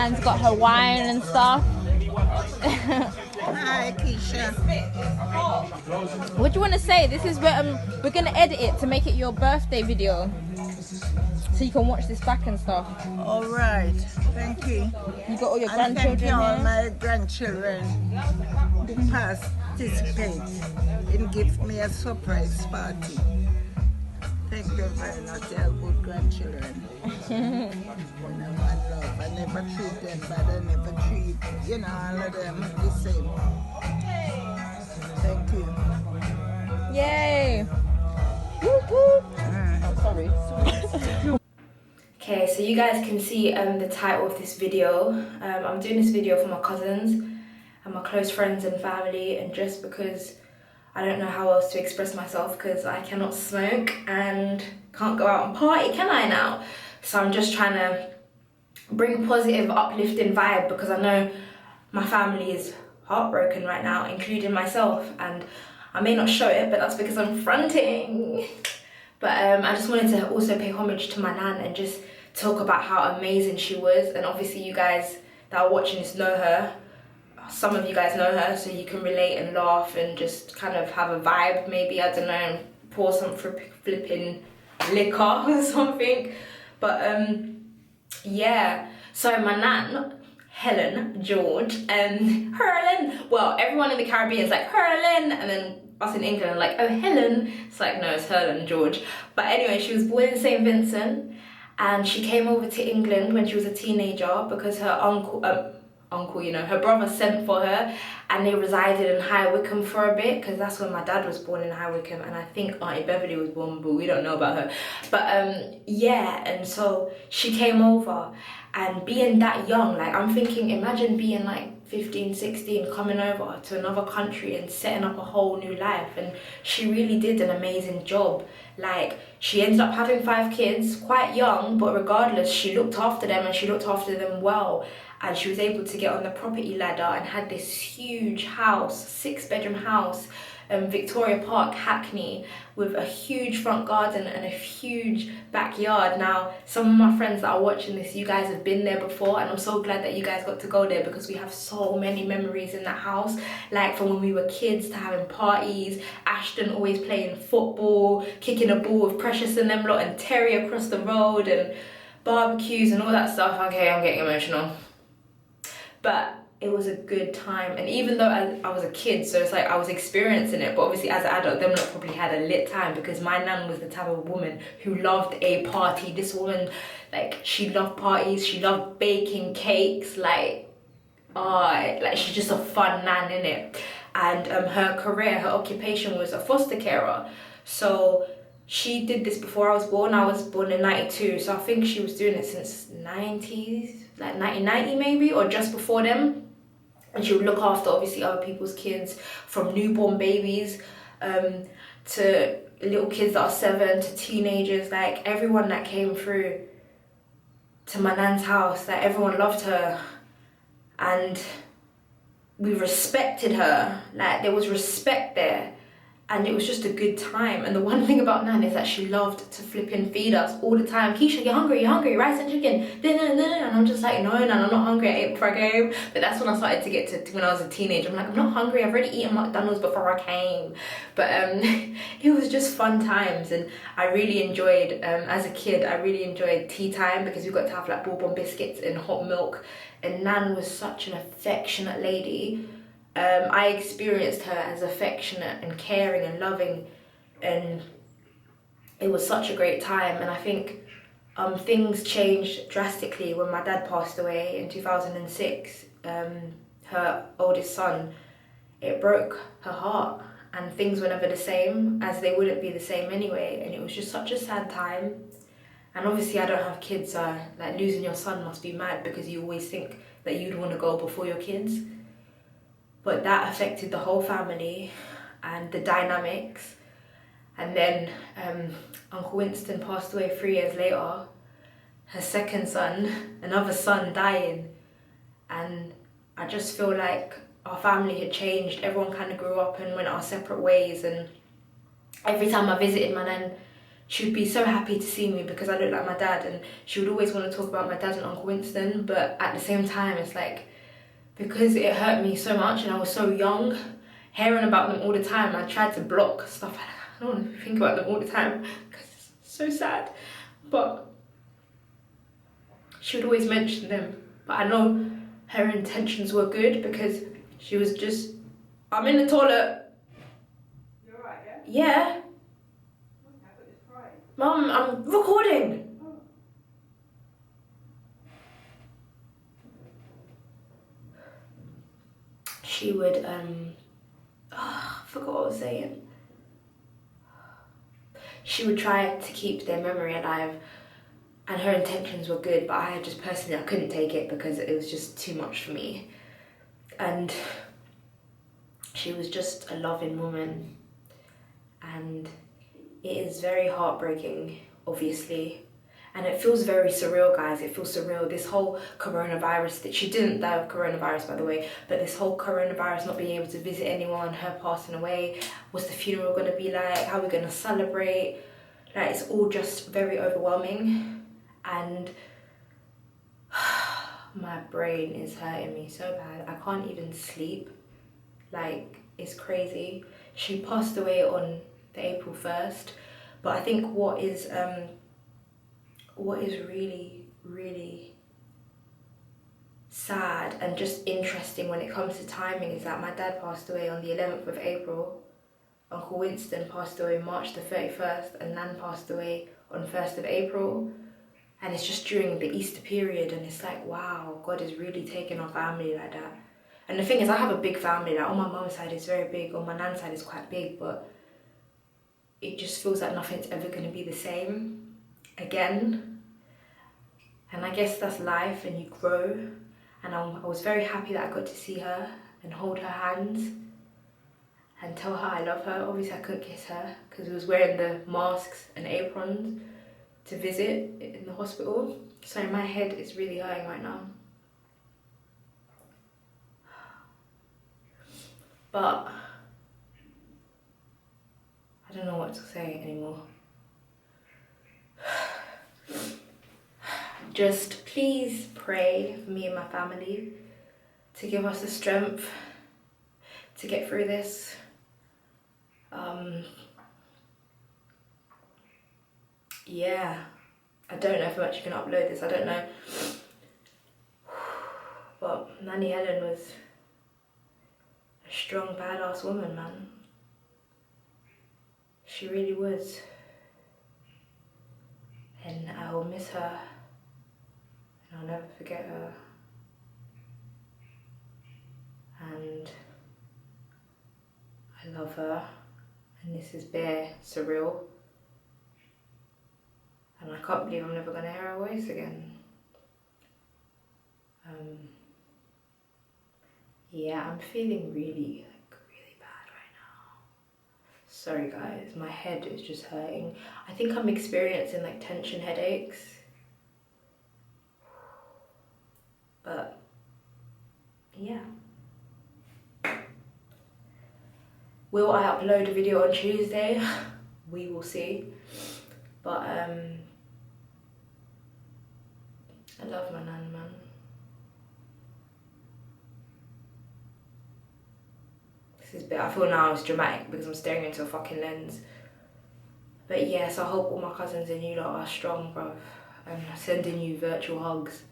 Nan's got her wine and stuff. Hi, Keisha. What do you want to say? This is where we're gonna edit it to make it your birthday video, so you can watch this back and stuff. All right, thank you. You got all your And grandchildren thank you all here. my grandchildren who participate and give me a surprise party. Thank you very much. They are good grandchildren. And I'm one love. I never treat them bad. I never treat, all of them the same. Thank you. Yay! Woo woo! Oh, sorry. Okay, so you guys can see the title of this video. I'm doing this video for my cousins and my close friends and family, and just because I don't know how else to express myself, because I cannot smoke and can't go out and party, can I now? So I'm just trying to bring positive, uplifting vibe, because I know my family is heartbroken right now, including myself, and I may not show it, but that's because I'm fronting. But I just wanted to also pay homage to my nan and just talk about how amazing she was. And obviously you guys that are watching this know her. Some of you guys know her, so you can relate and laugh and just kind of have a vibe, maybe, I don't know, pour some flipping liquor or something. But yeah, so my nan, Helen, George, and Helen. Well, everyone in the Caribbean is like Helen, and then us in England are like, oh, Helen. It's like, no, it's Helen, George. But anyway, she was born in St. Vincent, and she came over to England when she was a teenager because her uncle, her brother sent for her, and they resided in High Wycombe for a bit, because that's when my dad was born, in High Wycombe, and I think Auntie Beverly was born, but we don't know about her. But yeah, and so she came over, and being that young, like, I'm thinking, imagine being like 15, 16, coming over to another country and setting up a whole new life. And she really did an amazing job. Like, she ended up having 5 kids, quite young, but regardless, she looked after them, and she looked after them well. And she was able to get on the property ladder and had this huge house, 6-bedroom house, Victoria Park, Hackney, with a huge front garden and a huge backyard. Now, some of my friends that are watching this, you guys have been there before, and I'm so glad that you guys got to go there, because we have so many memories in that house, like from when we were kids to having parties, Ashton always playing football, kicking a ball with Precious and them lot, and Terry across the road, and barbecues and all that stuff. Okay, I'm getting emotional. But it was a good time, and even though I was a kid, so it's like I was experiencing it, but obviously as an adult, them lot probably had a lit time, because my nan was the type of woman who loved a party. This woman, like, she loved parties, she loved baking cakes, like she's just a fun nan, innit? And her career, her occupation was a foster carer. So she did this before I was born. I was born in 92, so I think she was doing it since 90s, like 1990 maybe, or just before them. And she would look after, obviously, other people's kids, from newborn babies to little kids that are 7 to teenagers. Like, everyone that came through to my nan's house, like, everyone loved her, and we respected her. Like, there was respect there, and it was just a good time. And the one thing about Nan is that she loved to flip and feed us all the time. Keisha, you're hungry, rice and chicken. And I'm just like, no, Nan, I'm not hungry. I ate before I came. But that's when I started to get to when I was a teenager. I'm like, I'm not hungry. I've already eaten McDonald's before I came. But it was just fun times. And I really enjoyed, as a kid, I really enjoyed tea time, because we got to have like bourbon biscuits and hot milk. And Nan was such an affectionate lady. I experienced her as affectionate and caring and loving, and it was such a great time. And I think things changed drastically when my dad passed away in 2006. Her oldest son, it broke her heart, and things were never the same, as they wouldn't be the same anyway. And it was just such a sad time. And obviously I don't have kids, so like, losing your son must be mad, because you always think that you'd want to go before your kids. But that affected the whole family and the dynamics. And then Uncle Winston passed away 3 years later. Her second son, another son, dying. And I just feel like our family had changed. Everyone kind of grew up and went our separate ways. And every time I visited my nan, she would be so happy to see me because I look like my dad, and she would always want to talk about my dad and Uncle Winston, but at the same time it's like, because it hurt me so much and I was so young, hearing about them all the time, I tried to block stuff. I don't want to think about them all the time because it's so sad, but she would always mention them. But I know her intentions were good because she was just, I'm in the toilet. You're right, yeah? Yeah. Mum, I'm recording. She would, I forgot what I was saying. She would try to keep their memory alive, and her intentions were good, but I just personally, I couldn't take it because it was just too much for me. And she was just a loving woman, and it is very heartbreaking, obviously, and it feels very surreal, guys. It feels surreal, this whole coronavirus, that she didn't die of coronavirus, by the way, but this whole coronavirus, not being able to visit anyone, her passing away, what's the funeral going to be like, how are we going to celebrate, like, it's all just very overwhelming, and my brain is hurting me so bad. I can't even sleep, like, it's crazy. She passed away on the April 1st, but I think what is really, really sad and just interesting when it comes to timing is that my dad passed away on the 11th of April, Uncle Winston passed away March the 31st, and Nan passed away on 1st of April. And it's just during the Easter period, and it's like, wow, God is really taking our family like that. And the thing is, I have a big family, like on my mum's side it's very big, on my nan's side it's quite big, but it just feels like nothing's ever going to be the same again. And I guess that's life, and you grow. And I was very happy that I got to see her and hold her hands and tell her I love her. Obviously I couldn't kiss her because we was wearing the masks and aprons to visit in the hospital. So my head is really hurting right now. But I don't know what to say anymore. Just please pray for me and my family to give us the strength to get through this. Yeah, I don't know if I'm actually going to upload this, I don't know. But Nanny Helen was a strong, badass woman, man. She really was. And I will miss her. And I'll never forget her. And I love her. And this is bare surreal. And I can't believe I'm never going to hear her voice again. Yeah, I'm feeling really bad right now. Sorry guys, my head is just hurting. I think I'm experiencing like tension headaches. But yeah. Will I upload a video on Tuesday? We will see. But I love my nan, man. This is bit, I feel now it's dramatic because I'm staring into a fucking lens. But yes, I hope all my cousins and you lot are strong, bruv. I'm sending you virtual hugs.